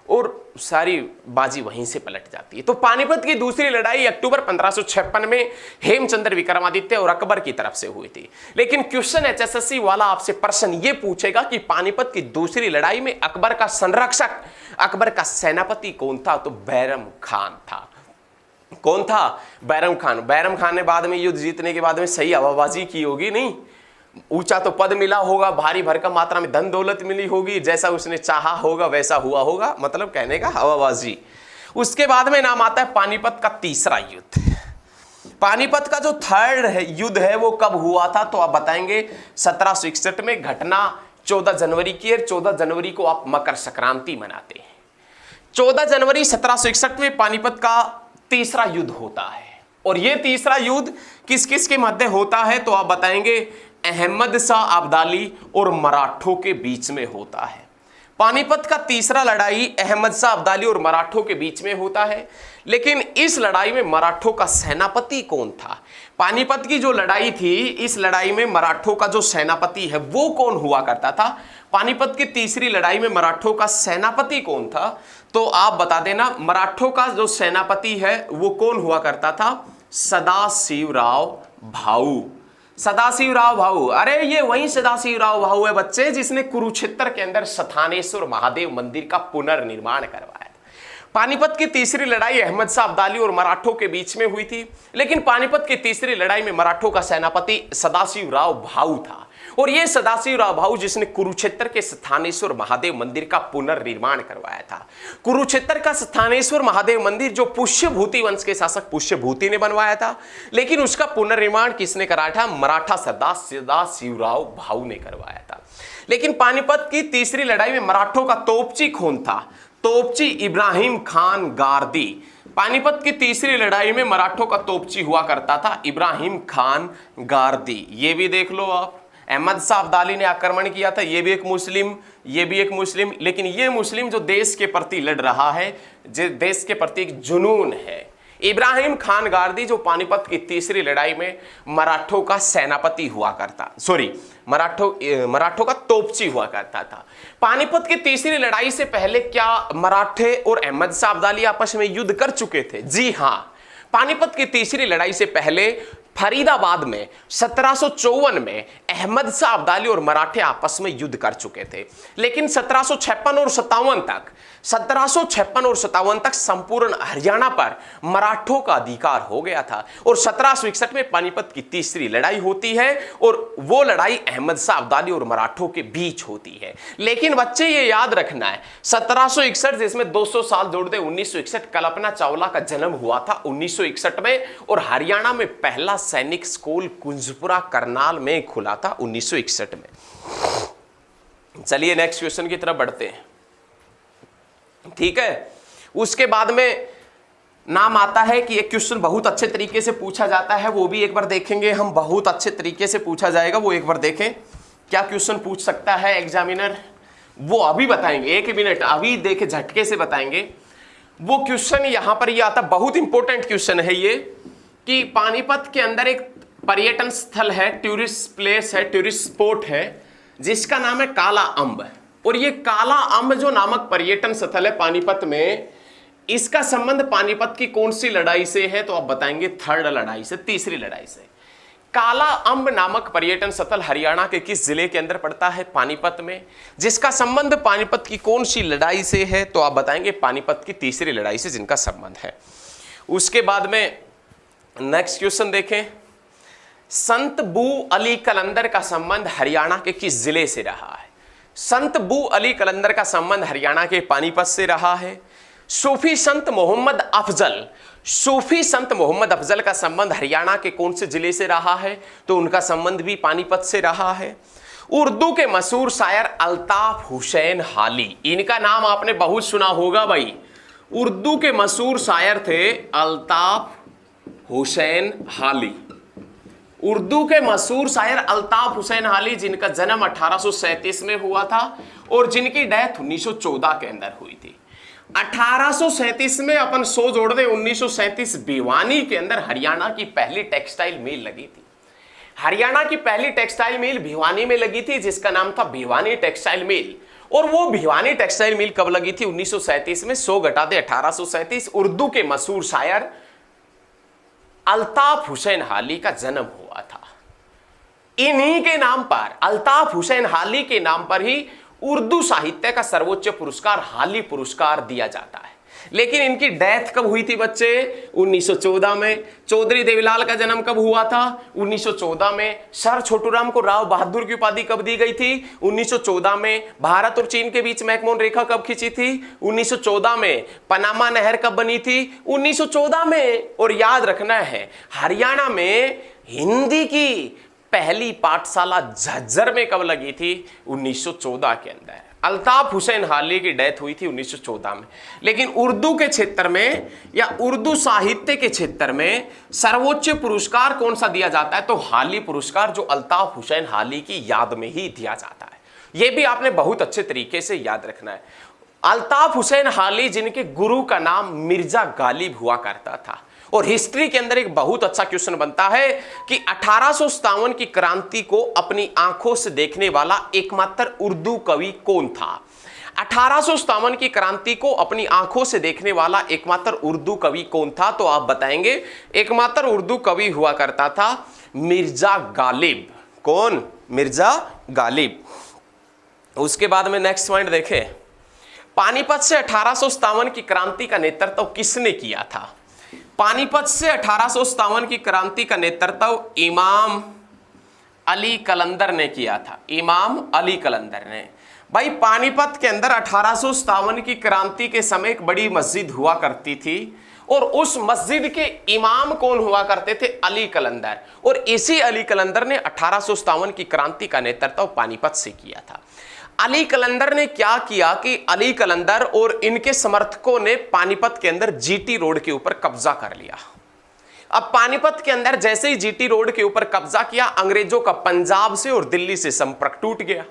और सारी बाजी वहीं से पलट जाती है। तो पानीपत की दूसरी लड़ाई अक्टूबर 1556 में हेमचंद्र विक्रमादित्य और अकबर की तरफ से हुई थी। लेकिन क्वेश्चन HSSC वाला आपसे प्रश्न ये पूछेगा कि पानीपत की दूसरी लड़ाई में अकबर का संरक्षक, अकबर का सेनापति कौन था? तो बैरम खान था। कौन था? बैरम खान। बैरम खान ने बाद में युद्ध जीतने के बाद में सही हवाबाजी की होगी, नहीं ऊंचा तो पद मिला होगा, भारी भरकम मात्रा में धन दौलत मिली होगी, जैसा उसने चाहा होगा वैसा हुआ होगा, मतलब कहने का हवाबाजी। उसके बाद में नाम आता है पानीपत का तीसरा युद्ध। पानीपत का जो थर्ड युद्ध है वो कब हुआ था? तो आप बताएंगे 1761 में। घटना 14 जनवरी की है। 14 जनवरी को आप मकर संक्रांति मनाते हैं। 14 जनवरी 1761 में पानीपत का तीसरा युद्ध होता है। और ये तीसरा युद्ध किस किस के मध्य होता है? तो आप बताएंगे अहमद शाह अब्दाली और मराठों के बीच में होता है। पानीपत का तीसरा लड़ाई अहमद शाह अब्दाली और मराठों के बीच में होता है। लेकिन इस लड़ाई में मराठों का सेनापति कौन था? पानीपत की जो लड़ाई थी, इस लड़ाई में मराठों का जो सेनापति है वो कौन हुआ करता था? पानीपत की तीसरी लड़ाई में मराठों का सेनापति कौन था? तो आप बता देना, मराठों का जो सेनापति है वो कौन हुआ करता था? सदाशिवराव भाऊ। सदाशिवराव भाऊ, अरे ये वही सदाशिवराव भाऊ है बच्चे जिसने कुरुक्षेत्र के अंदर स्थानेश्वर महादेव मंदिर का पुनर्निर्माण करवाया। पानीपत की तीसरी लड़ाई अहमद शाह अब्दाली और मराठों के बीच में हुई थी। लेकिन पानीपत की तीसरी लड़ाई में मराठों का सेनापति सदाशिवराव भाऊ था। और ये सदाशिवराव भाऊ जिसने कुरुक्षेत्र के स्थानेश्वर महादेव मंदिर का पुनर्निर्माण करवाया था। कुरुक्षेत्र का स्थानेश्वर महादेव मंदिर जो पुष्यभूति वंश के शासक पुष्यभूति ने बनवाया था, लेकिन उसका पुनर्निर्माण किसने कराया था? मराठा सरदार सदाशिवराव भाऊ ने करवाया था। लेकिन पानीपत की तीसरी लड़ाई में मराठों का तोपची कौन था? तोपची इब्राहिम खान गारदी। पानीपत की तीसरी लड़ाई में मराठों का तोपची हुआ करता था इब्राहिम खान गारदी। ये भी देख लो आप, अहमद शाह अब्दाली ने आक्रमण किया था, ये भी एक मुस्लिम, ये भी एक मुस्लिम, लेकिन ये मुस्लिम जो देश के प्रति लड़ रहा है, जो देश के प्रति एक जुनून है। इब्राहिम खान गारदी जो पानीपत की तीसरी लड़ाई में मराठों का सेनापति हुआ करता, मराठों का तोपची हुआ करता था। पानीपत की तीसरी लड़ाई से पहले क्या मराठे और अहमद शाह अब्दाली आपस में युद्ध कर चुके थे? जी हां, पानीपत की तीसरी लड़ाई से पहले फरीदाबाद में 1754 में अहमद शाह अब्दाली और मराठे आपस में युद्ध कर चुके थे। लेकिन 1756 और 57 तक संपूर्ण हरियाणा पर मराठों का अधिकार हो गया था। और 1761 में पानीपत की तीसरी लड़ाई होती है और वो लड़ाई अहमद शाह अब्दाली और मराठों के बीच होती है। लेकिन बच्चे ये याद रखना है, 1761 जिसमें 200 साल जोड़ दे 1961, कल्पना चावला का जन्म हुआ था 1961 में और हरियाणा में पहला सैनिक स्कूल कुंजपुरा करनाल में खुला था 1961 में। चलिए नेक्स्ट क्वेश्चन की तरफ बढ़ते हैं। ठीक है, उसके बाद में नाम आता है कि एक क्वेश्चन बहुत अच्छे तरीके से पूछा जाता है, वो भी एक बार देखेंगे हम, बहुत अच्छे तरीके से पूछा जाएगा, वो एक बार देखें क्या क्वेश्चन पूछ सकता है एग्जामिनर, वो अभी बताएंगे, एक मिनट अभी देखे झटके से बताएंगे। वो क्वेश्चन यहां पर ये आता, बहुत इंपॉर्टेंट क्वेश्चन है ये, कि पानीपत के अंदर एक पर्यटन स्थल है, टूरिस्ट प्लेस है, टूरिस्ट स्पॉट है, जिसका नाम है काला अम्ब। और ये काला अम्ब जो नामक पर्यटन स्थल है पानीपत में, इसका संबंध पानीपत की कौन सी लड़ाई से है? तो आप बताएंगे थर्ड लड़ाई से, तीसरी लड़ाई से। काला अम्ब नामक पर्यटन स्थल हरियाणा के किस जिले के अंदर पड़ता है? पानीपत में। जिसका संबंध पानीपत की कौन सी लड़ाई से है? तो आप बताएंगे पानीपत की तीसरी लड़ाई से जिनका संबंध है। उसके बाद में नेक्स्ट क्वेश्चन देखें, संत बू अली कलंदर का संबंध हरियाणा के किस जिले से रहा है? संत बू अली कलंदर का संबंध हरियाणा के पानीपत से रहा है। सूफी संत मोहम्मद अफजल, सूफी संत मोहम्मद अफजल का संबंध हरियाणा के कौन से जिले से रहा है? तो उनका संबंध भी पानीपत से रहा है। उर्दू के मशहूर शायर अल्ताफ हुसैन हाली, इनका नाम आपने बहुत सुना होगा भाई। उर्दू के मशहूर शायर थे अल्ताफ हुसैन हाली। उर्दू के मशहूर शायर अल्ताफ हुसैन हाली, जिनका जन्म 1837 में हुआ था और जिनकी डेथ 1914 के अंदर हुई थी। 1837 में अपन 100 जोड़ दे, 1937 भिवानी के अंदर हरियाणा की पहली टेक्सटाइल मिल लगी थी। हरियाणा की पहली टेक्सटाइल मिल भिवानी में लगी थी, जिसका नाम था भिवानी टेक्सटाइल मिल। और वो भिवानी टेक्सटाइल मिल कब लगी थी? 1937 में। 100 घटा दे 1837। उर्दू के मशहूर शायर अल्ताफ हुसैन हाली का जन्म हुआ था। इन्हीं के नाम पर, अल्ताफ हुसैन हाली के नाम पर ही उर्दू साहित्य का सर्वोच्च पुरस्कार हाली पुरस्कार दिया जाता है। लेकिन इनकी डेथ कब हुई थी बच्चे? 1914 में। चौधरी देवीलाल का जन्म कब हुआ था? 1914 में। सर छोटूराम को राव बहादुर की उपाधि कब दी गई थी? 1914 में। भारत और चीन के बीच मैकमोहन रेखा कब खींची थी? 1914 में। पनामा नहर कब बनी थी? 1914 में। और याद रखना है, हरियाणा में हिंदी की पहली पाठशाला झज्जर में कब लगी थी? 1914 के अंदर। अल्ताफ हुसैन हाली की डेथ हुई थी 1914 में। लेकिन उर्दू के क्षेत्र में या उर्दू साहित्य के क्षेत्र में सर्वोच्च पुरस्कार कौन सा दिया जाता है? तो हाली पुरस्कार, जो अल्ताफ हुसैन हाली की याद में ही दिया जाता है। यह भी आपने बहुत अच्छे तरीके से याद रखना है। अल्ताफ हुसैन हाली, जिनके गुरु का नाम मिर्जा गालिब हुआ करता था। और हिस्ट्री के अंदर एक बहुत अच्छा क्वेश्चन बनता है कि 1857 की क्रांति को अपनी आंखों से देखने वाला एकमात्र उर्दू कवि कौन था? 1857 की क्रांति को अपनी आंखों से देखने वाला एकमात्र उर्दू कवि कौन था? तो आप बताएंगे एकमात्र उर्दू कवि हुआ करता था मिर्जा गालिब। कौन? मिर्जा गालिब। उसके बाद में नेक्स्ट पॉइंट देखें, पानीपत से 1857 की क्रांति का नेतृत्व किसने किया था? पानीपत से 1857 की क्रांति का नेतृत्व इमाम अली कलंदर ने किया था। इमाम अली कलंदर ने। भाई पानीपत के अंदर 1857 की क्रांति के समय एक बड़ी मस्जिद हुआ करती थी और उस मस्जिद के इमाम कौन हुआ करते थे? अली कलंदर। और इसी अली कलंदर ने 1857 की क्रांति का नेतृत्व पानीपत से किया था। अली कलंदर ने क्या किया कि अली कलंदर और इनके समर्थकों ने पानीपत के अंदर जीटी रोड के ऊपर कब्जा कर लिया। अब पानीपत के अंदर जैसे ही जीटी रोड के ऊपर कब्जा किया, अंग्रेजों का पंजाब से और दिल्ली से संपर्क टूट गया।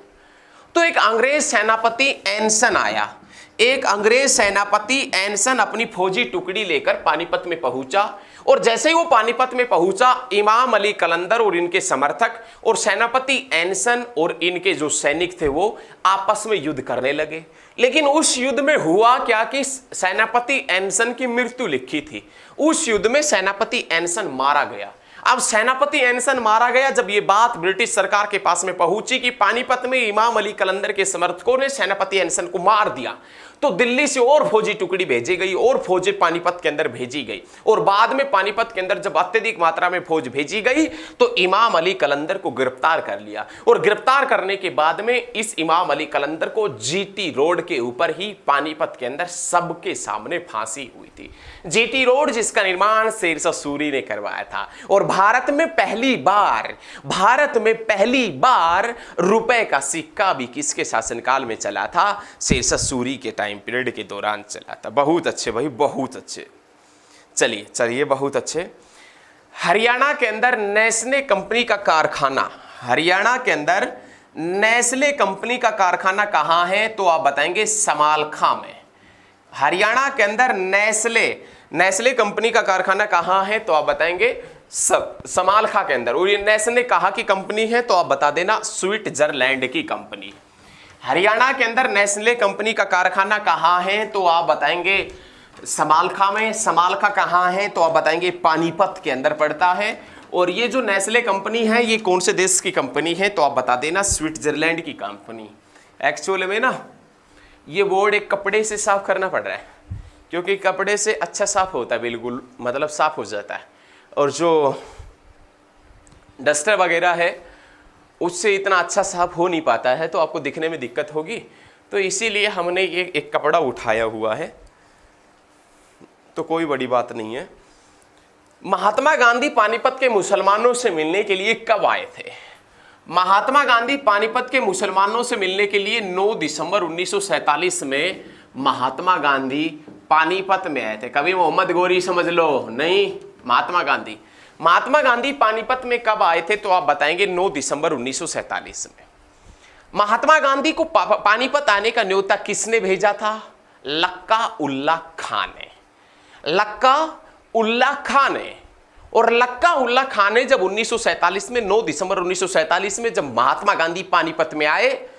तो एक अंग्रेज सेनापति एनसन आया। एक अंग्रेज सेनापति एनसन अपनी फौजी टुकड़ी लेकर पानीपत में पहुंचा और जैसे ही वो पानीपत में पहुंचा, इमाम अली कलंदर और इनके समर्थक और सेनापति एनसन और इनके जो सैनिक थे वो आपस में युद्ध करने लगे। लेकिन उस युद्ध में हुआ क्या कि सेनापति एनसन की मृत्यु लिखी थी। उस युद्ध में सेनापति एनसन मारा गया। अब सेनापति एनसन मारा गया। जब ये बात ब्रिटिश सरकार के पास में पहुंची कि पानीपत में इमाम अली कलंदर के समर्थकों ने सेनापति एनसन को मार दिया, तो दिल्ली से और फौजी टुकड़ी भेजी गई और फौजें पानीपत के अंदर भेजी गई। और बाद में पानीपत के अंदर जब अत्यधिक मात्रा में फौज भेजी गई तो इमाम अली कलंदर को गिरफ्तार कर लिया। और गिरफ्तार करने के बाद में इस इमाम अली कलंदर को जीटी रोड के ऊपर ही पानीपत के अंदर सबके सामने फांसी हुई थी। जीटी रोड जिसका निर्माण शेरशाह सूरी ने करवाया था। और भारत में पहली बार रुपए का सिक्का भी किसके शासनकाल में चला था? शेरशाह सूरी के टाइम पीरियड के दौरान चला था। बहुत अच्छे भाई, बहुत अच्छे। चलिए चलिए, बहुत अच्छे। हरियाणा के अंदर नेस्ले कंपनी का कारखाना, हरियाणा के अंदर नेस्ले कंपनी का कारखाना कहाँ है? तो आप बताएंगे समालखा में। हरियाणा के अंदर नेस्ले कंपनी का कारखाना कहाँ है? तो आप बताएंगे समालखा के अंदर। और ये नेस्ले कहाँ की कंपनी है? तो आप बता देना स्विट्जरलैंड की कंपनी। हरियाणा के अंदर नेस्ले कंपनी का कारखाना कहाँ है? तो आप बताएंगे समालखा में। समालखा कहाँ है? तो आप बताएंगे पानीपत के अंदर पड़ता है। और ये जो नेस्ले कंपनी है ये कौन से देश की कंपनी है? तो आप बता देना स्विट्जरलैंड की कंपनी। एक्चुअल में ना ये बोर्ड एक कपड़े से साफ करना पड़ रहा है, क्योंकि कपड़े से अच्छा साफ होता है, बिल्कुल मतलब साफ हो जाता है, और जो डस्टर वगैरह है उससे इतना अच्छा साफ हो नहीं पाता है, तो आपको दिखने में दिक्कत होगी। तो इसीलिए हमने ये एक कपड़ा उठाया हुआ है, तो कोई बड़ी बात नहीं है। महात्मा गांधी पानीपत के मुसलमानों से मिलने के लिए कब आए थे? महात्मा गांधी पानीपत के मुसलमानों से मिलने के लिए 9 दिसंबर 1947 में महात्मा गांधी पानीपत में आए थे। कभी मोहम्मद गोरी समझ लो, नहीं, महात्मा गांधी पानीपत में कब आए थे? तो आप बताएंगे 9 दिसंबर 1947 में। महात्मा गांधी को पानीपत आने का न्योता किसने भेजा था? लक्का उल्ला खान ने। लक्का उल्ला खान ने। और लक्का उल्ला खान ने जब 1947 में 9 दिसंबर 1947 में जब महात्मा गांधी पानीपत में आए,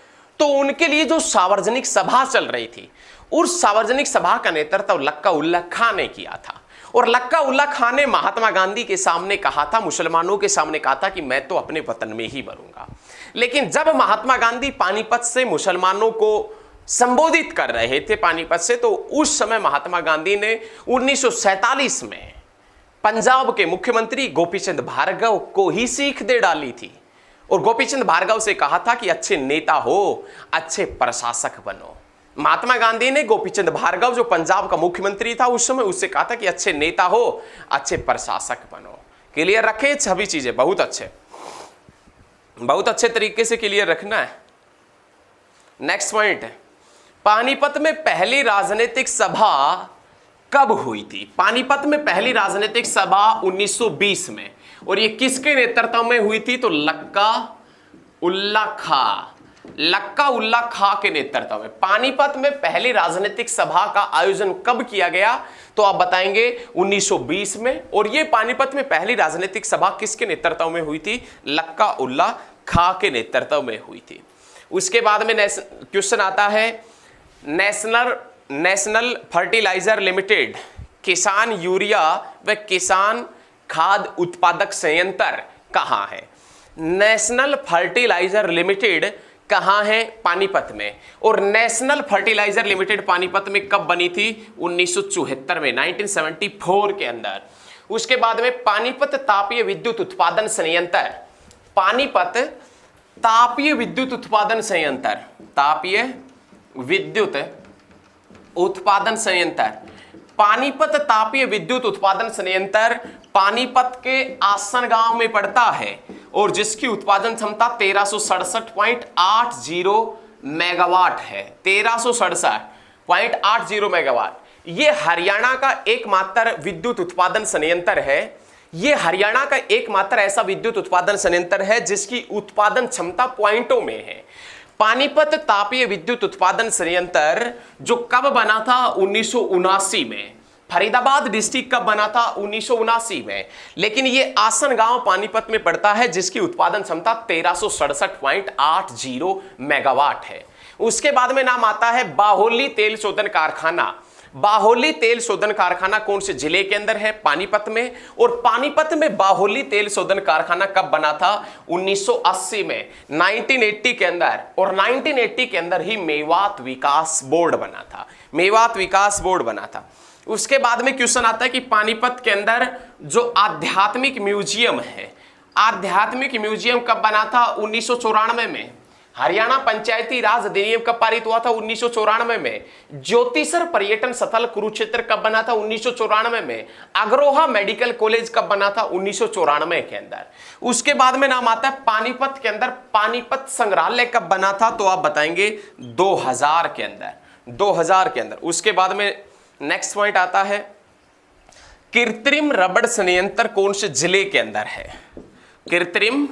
तो उनके लिए जो सार्वजनिक सभा चल रही थी, उस सार्वजनिक सभा का नेतृत्व लक्का उल्ला खान ने किया था। और लक्का उल्ला खान ने महात्मा गांधी के सामने कहा था, मुसलमानों के सामने कहा था कि मैं तो अपने वतन में ही मरूंगा। लेकिन जब महात्मा गांधी पानीपत से मुसलमानों को संबोधित कर रहे थे पानीपत से, तो उस समय महात्मा गांधी ने 1947 में पंजाब के मुख्यमंत्री गोपीचंद भार्गव को ही सीख दे डाली थी। और गोपीचंद भार्गव से कहा था कि अच्छे नेता हो, अच्छे प्रशासक बनो। महात्मा गांधी ने गोपीचंद भार्गव जो पंजाब का मुख्यमंत्री था उस समय, उससे कहा था कि अच्छे नेता हो, अच्छे प्रशासक बनो। क्लियर रखे सभी चीजें, बहुत अच्छे तरीके से क्लियर रखना है। नेक्स्ट पॉइंट, पानीपत में पहली राजनीतिक सभा कब हुई थी? पानीपत में पहली राजनीतिक सभा 1920 में। और ये किसके नेतृत्व में हुई थी? तो लक्का उल्ला खां के नेतृत्व में। पानीपत में पहली राजनीतिक सभा का आयोजन कब किया गया? तो आप बताएंगे 1920 में। और ये पानीपत में पहली राजनीतिक सभा किसके नेतृत्व में हुई थी? लक्का उल्ला खां के नेतृत्व में हुई थी। उसके बाद में क्वेश्चन आता है, नेशनल फर्टिलाइजर लिमिटेड किसान यूरिया व किसान खाद उत्पादक संयंत्र कहाँ है? नेशनल फर्टिलाइजर लिमिटेड कहाँ है? पानीपत में। और नेशनल फर्टिलाइजर लिमिटेड पानीपत में कब बनी थी? 1974 में, 1974 के अंदर। उसके बाद में पानीपत तापीय विद्युत उत्पादन संयंत्र, पानीपत तापीय विद्युत उत्पादन संयंत्र, तापीय विद्युत उत्पादन संयंत्र, पानीपत तापीय विद्युत उत्पादन संयंत्र पानीपत के आसन गांव में पड़ता है, और जिसकी उत्पादन क्षमता 1367.80 मेगावाट है। 1367.80 मेगावाट। ये हरियाणा का एकमात्र विद्युत उत्पादन संयंत्र है। ये हरियाणा का एकमात्र ऐसा विद्युत उत्पादन संयंत्र है जिसकी उत्पादन क्षमता पॉइंटों में है। पानीपत तापीय विद्युत उत्पादन संयंत्र जो कब बना था? 1979 में। फरीदाबाद डिस्ट्रिक्ट कब बना था? 1979 में। लेकिन ये आसन गांव पानीपत में पड़ता है जिसकी उत्पादन क्षमता 1367.80 मेगावाट है। उसके बाद में नाम आता है बाहोली तेल शोधन कारखाना। बाहोली तेल शोधन कारखाना कौन से जिले के अंदर है? पानीपत में। और पानीपत में बाहोली तेल शोधन कारखाना कब बना था? 1980 में, 1980 के अंदर। और 1980 के अंदर ही मेवात विकास बोर्ड बना था। मेवात विकास बोर्ड बना था। उसके बाद में क्वेश्चन आता है कि पानीपत के अंदर जो आध्यात्मिक म्यूजियम है, आध्यात्मिक म्यूजियम कब बना था? 1994 में। हरियाणा पंचायती राज अधिनियम कब पारित हुआ था? 1994 में। ज्योतिसर पर्यटन स्थल कुरुक्षेत्र कब बना था? 1994 में। अग्रोहा मेडिकल कॉलेज कब बना था? 1994 के अंदर। उसके बाद में नाम आता है पानीपत के अंदर पानीपत संग्रहालय कब बना था? तो आप बताएंगे 2000 के अंदर। 2000 के अंदर। उसके बाद में नेक्स्ट पॉइंट आता है कृत्रिम रबड़ संयंत्र कौन से जिले के अंदर है? कृत्रिम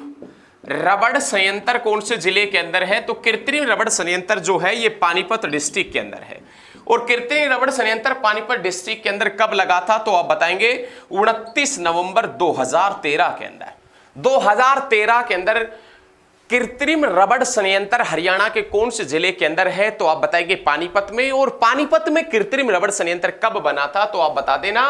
रबड़ संयंत्र कौन से जिले के अंदर है? तो कृत्रिम रबड़ संयंत्र जो है ये पानीपत डिस्ट्रिक्ट के अंदर है। और कृत्रिम रबड़ संयंत्र पानीपत डिस्ट्रिक्ट के अंदर कब लगा था? तो आप बताएंगे 29 नवंबर 2013 के अंदर। 2013 के अंदर कृत्रिम रबड़ संयंत्र हरियाणा के कौन से जिले के अंदर है? तो आप बताएंगे पानीपत में। और पानीपत में कृत्रिम रबड़ संयंत्र कब बना था? तो आप बता देना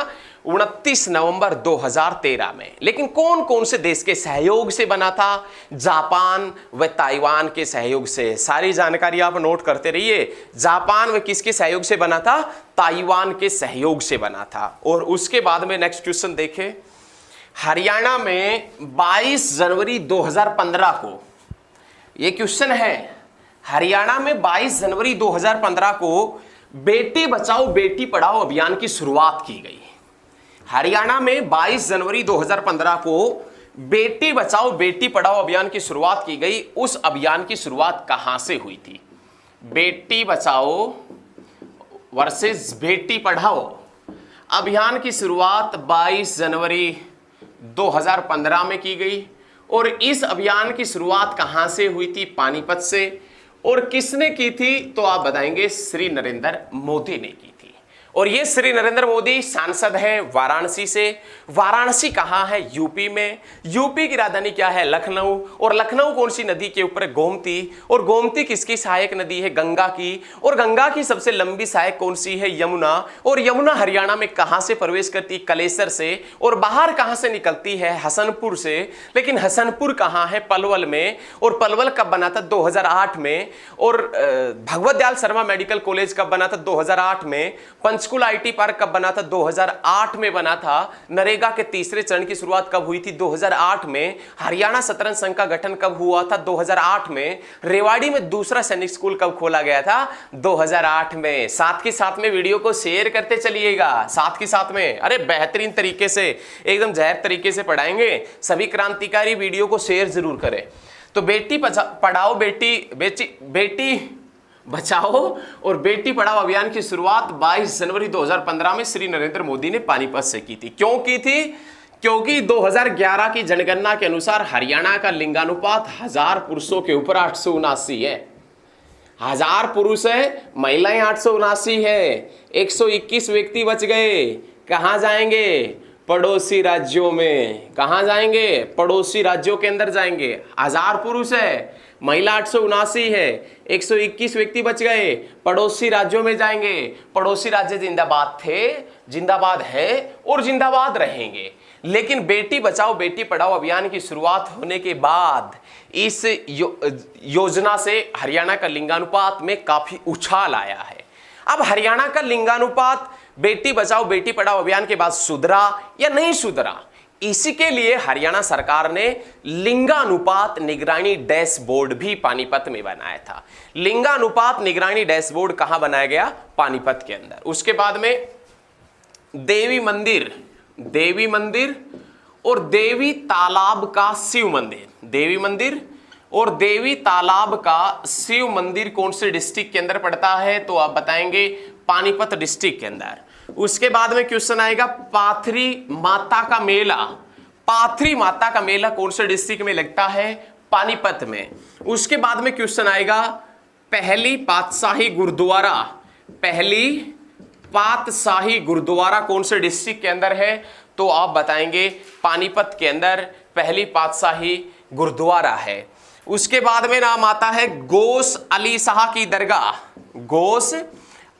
29 नवंबर 2013 में। लेकिन कौन कौन से देश के सहयोग से बना था? जापान व ताइवान के सहयोग से। सारी जानकारी आप नोट करते रहिए। जापान व किसके सहयोग से बना था? ताइवान के सहयोग से बना था। और उसके बाद में नेक्स्ट क्वेश्चन देखें, हरियाणा में 22 जनवरी 2015 को, ये क्वेश्चन है, हरियाणा में 22 जनवरी 2015 को बेटी बचाओ बेटी पढ़ाओ अभियान की शुरुआत की गई। हरियाणा में 22 जनवरी 2015 को बेटी बचाओ बेटी पढ़ाओ अभियान की शुरुआत की गई। उस अभियान की शुरुआत कहां से हुई थी? बेटी बचाओ वर्सेस बेटी पढ़ाओ अभियान की शुरुआत 22 जनवरी 2015 में की गई। और इस अभियान की शुरुआत कहां से हुई थी? पानीपत से। और किसने की थी? तो आप बताएंगे श्री नरेंद्र मोदी ने की थी। और ये श्री नरेंद्र मोदी सांसद है वाराणसी से। वाराणसी कहाँ है? यूपी में। यूपी की राजधानी क्या है? लखनऊ। और लखनऊ कौन सी नदी के ऊपर? गोमती। और गोमती किसकी सहायक नदी है? गंगा की। और गंगा की सबसे लंबी सहायक कौन सी है? यमुना। और यमुना हरियाणा में कहाँ से प्रवेश करती? कलेसर से। और बाहर कहाँ से निकलती है? हसनपुर से। लेकिन हसनपुर कहाँ है? पलवल में। और पलवल कब बना था? 2008 में। और भगवत दयाल शर्मा मेडिकल कॉलेज कब बना था? 2008 में। पंचकुला आईटी पार्क कब बना था? 2008 में बना था। नरेगा के तीसरे चरण की शुरुआत कब हुई थी? 2008 में। हरियाणा शतरंज संघ का गठन कब हुआ था? 2008 में। रेवाड़ी में दूसरा सैनिक स्कूल कब खोला गया था? 2008 में। साथ के साथ में वीडियो को शेयर करते चलिएगा, साथ के साथ में। अरे बेहतरीन तरीके से, एकदम जहर तरीके से पढ़ाएंगे। सभी क्रांतिकारी वीडियो को शेयर जरूर करें। तो बेटी पढ़ाओ बेटी बचाओ और बेटी पढ़ाओ अभियान की शुरुआत 22 जनवरी 2015 में श्री नरेंद्र मोदी ने पानीपत से की थी। क्यों की थी? क्योंकि 2011 की जनगणना के अनुसार हरियाणा का लिंगानुपात 1000 पुरुषों के ऊपर 879 है। 1000 पुरुष है, महिलाएं 879 है। 121 व्यक्ति बच गए। कहां जाएंगे? पड़ोसी राज्यों में। कहां जाएंगे? पड़ोसी राज्यों के अंदर जाएंगे। 1000 पुरुष है, महिला 879 है, 121 व्यक्ति बच गए, पड़ोसी राज्यों में जाएंगे। पड़ोसी राज्य जिंदाबाद थे, जिंदाबाद है और जिंदाबाद रहेंगे। लेकिन बेटी बचाओ बेटी पढ़ाओ अभियान की शुरुआत होने के बाद इस योजना से हरियाणा का लिंगानुपात में काफी उछाल आया है। अब हरियाणा का लिंगानुपात बेटी बचाओ बेटी पढ़ाओ अभियान के बाद सुधरा या नहीं सुधरा, इसी के लिए हरियाणा सरकार ने लिंगानुपात निगरानी डैशबोर्ड भी पानीपत में बनाया था। लिंगानुपात निगरानी डैशबोर्ड कहां बनाया गया? पानीपत के अंदर। उसके बाद में देवी मंदिर और देवी तालाब का शिव मंदिर। देवी मंदिर और देवी तालाब का शिव मंदिर कौन से डिस्ट्रिक्ट के अंदर पड़ता है? तो आप बताएंगे पानीपत डिस्ट्रिक्ट के अंदर। उसके बाद में क्वेश्चन आएगा पाथरी माता का मेला। पाथरी माता का मेला कौन से डिस्ट्रिक्ट में लगता है? पानीपत में। उसके बाद में क्वेश्चन आएगा पहली पातशाही गुरुद्वारा। पहली पातशाही गुरुद्वारा कौन से डिस्ट्रिक्ट के अंदर है? तो आप बताएंगे पानीपत के अंदर पहली पातशाही गुरुद्वारा है। उसके बाद में नाम आता है गोश अली शाह की दरगाह। गोश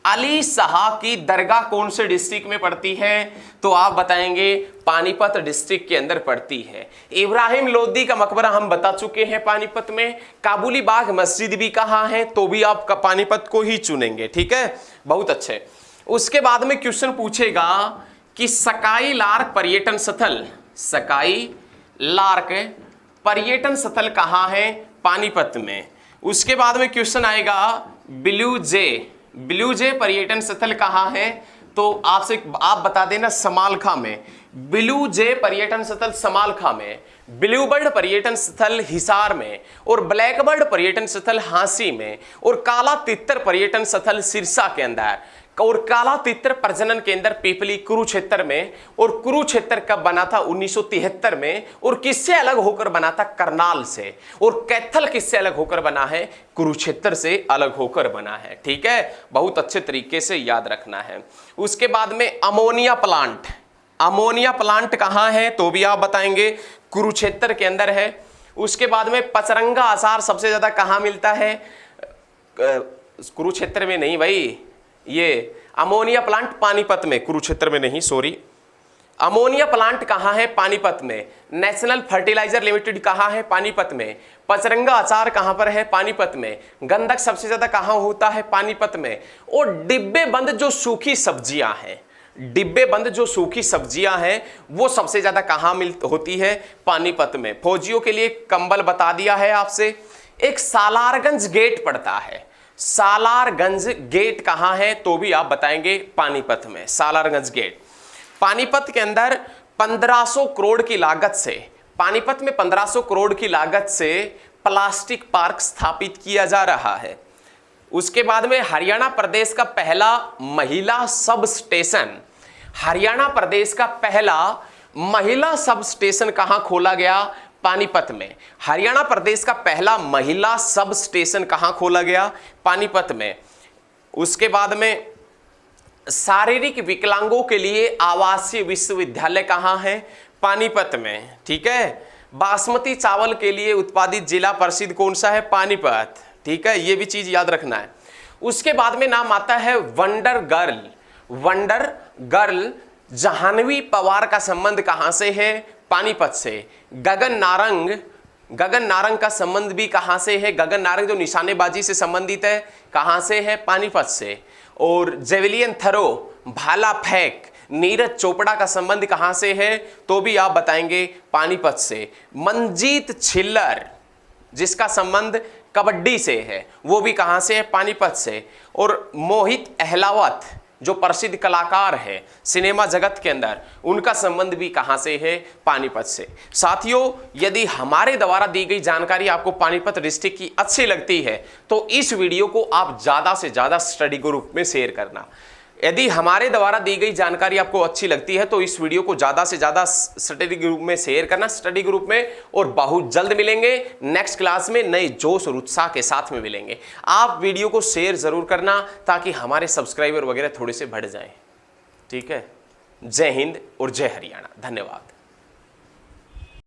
अली शाह की दरगाह कौन से डिस्ट्रिक्ट में पड़ती है? तो आप बताएंगे पानीपत डिस्ट्रिक्ट के अंदर पड़ती है। इब्राहिम लोदी का मकबरा हम बता चुके हैं पानीपत में। काबुली बाग मस्जिद भी कहाँ है? तो भी आप पानीपत को ही चुनेंगे। ठीक है, बहुत अच्छे। उसके बाद में क्वेश्चन पूछेगा कि सकाई लार्क पर्यटन स्थल, सकाई लार्क पर्यटन स्थल कहाँ है? पानीपत में। उसके बाद में क्वेश्चन आएगा ब्लू जे पर्यटन स्थल कहाँ है? तो आप बता देना समालखा में। ब्लू जे पर्यटन स्थल समालखा में, ब्लू बर्ड पर्यटन स्थल हिसार में, और ब्लैक बर्ड पर्यटन स्थल हांसी में, और काला तितर पर्यटन स्थल सिरसा के अंदर। और काला तितर प्रजनन केंद्र पीपली कुरुक्षेत्र में, और कुरुक्षेत्र कब बना था? 1973 में। और किससे अलग होकर बना था? करनाल से। और कैथल किससे अलग होकर बना है? कुरुक्षेत्र से अलग होकर बना है। ठीक है, बहुत अच्छे तरीके से याद रखना है। उसके बाद में अमोनिया प्लांट, अमोनिया प्लांट कहां है तो भी आप बताएंगे, कुरुक्षेत्र के अंदर है। उसके बाद में पचरंगा आचार सबसे ज्यादा कहां मिलता है? कुरुक्षेत्र में नहीं भाई, ये अमोनिया प्लांट पानीपत में, कुरुक्षेत्र में नहीं, सॉरी। अमोनिया प्लांट कहां है? पानीपत में। नेशनल फर्टिलाइजर लिमिटेड कहां है? पानीपत में। पचरंगा अचार कहां पर है? पानीपत में। गंधक सबसे ज्यादा कहां होता है? पानीपत में। और डिब्बे बंद जो सूखी सब्जियां हैं, डिब्बे बंद जो सूखी सब्जियां हैं वो सबसे ज्यादा कहां होती है? पानीपत में। फौजियों के लिए कंबल बता दिया है आपसे। एक सालारगंज गेट पड़ता है, सालारगंज गेट कहां है तो भी आप बताएंगे? पानीपत में। सालारगंज गेट पानीपत के अंदर 1500 करोड़ की लागत से, पानीपत में 1500 करोड़ की लागत से प्लास्टिक पार्क स्थापित किया जा रहा है। उसके बाद में हरियाणा प्रदेश का पहला महिला सब स्टेशन, हरियाणा प्रदेश का पहला महिला सब स्टेशन कहां खोला गया? पानीपत में। हरियाणा प्रदेश का पहला महिला सब स्टेशन कहां खोला गया? पानीपत में। उसके बाद में शारीरिक विकलांगों के लिए आवासीय विश्वविद्यालय कहां है? पानीपत में। ठीक है, बासमती चावल के लिए उत्पादित जिला प्रसिद्ध कौन सा है? पानीपत। ठीक है, ये भी चीज याद रखना है। उसके बाद में नाम आता है wonder girl. Wonder girl, Jahnavi Pawar का संबंध कहां से है? पानीपत से। गगन नारंग, गगन नारंग का संबंध भी कहां से है? गगन नारंग जो निशानेबाजी से संबंधित है, कहां से है? पानीपत से। और जेवलियन थ्रो, भाला फेंक, नीरज चोपड़ा का संबंध कहां से है तो भी आप बताएंगे? पानीपत से। मंजीत छिल्लर जिसका संबंध कबड्डी से है वो भी कहां से है? पानीपत से। और मोहित अहलावत जो प्रसिद्ध कलाकार है सिनेमा जगत के अंदर, उनका संबंध भी कहां से है? पानीपत से। साथियों, यदि हमारे द्वारा दी गई जानकारी आपको पानीपत डिस्ट्रिक्ट की अच्छी लगती है तो इस वीडियो को आप ज्यादा से ज्यादा स्टडी ग्रुप में शेयर करना। यदि हमारे द्वारा दी गई जानकारी आपको अच्छी लगती है तो इस वीडियो को ज्यादा से ज्यादा स्टडी ग्रुप में शेयर करना, स्टडी ग्रुप में। और बहुत जल्द मिलेंगे नेक्स्ट क्लास में, नए जोश और उत्साह के साथ में मिलेंगे। आप वीडियो को शेयर जरूर करना ताकि हमारे सब्सक्राइबर वगैरह थोड़े से बढ़ जाएं। ठीक है, जय हिंद और जय हरियाणा। धन्यवाद।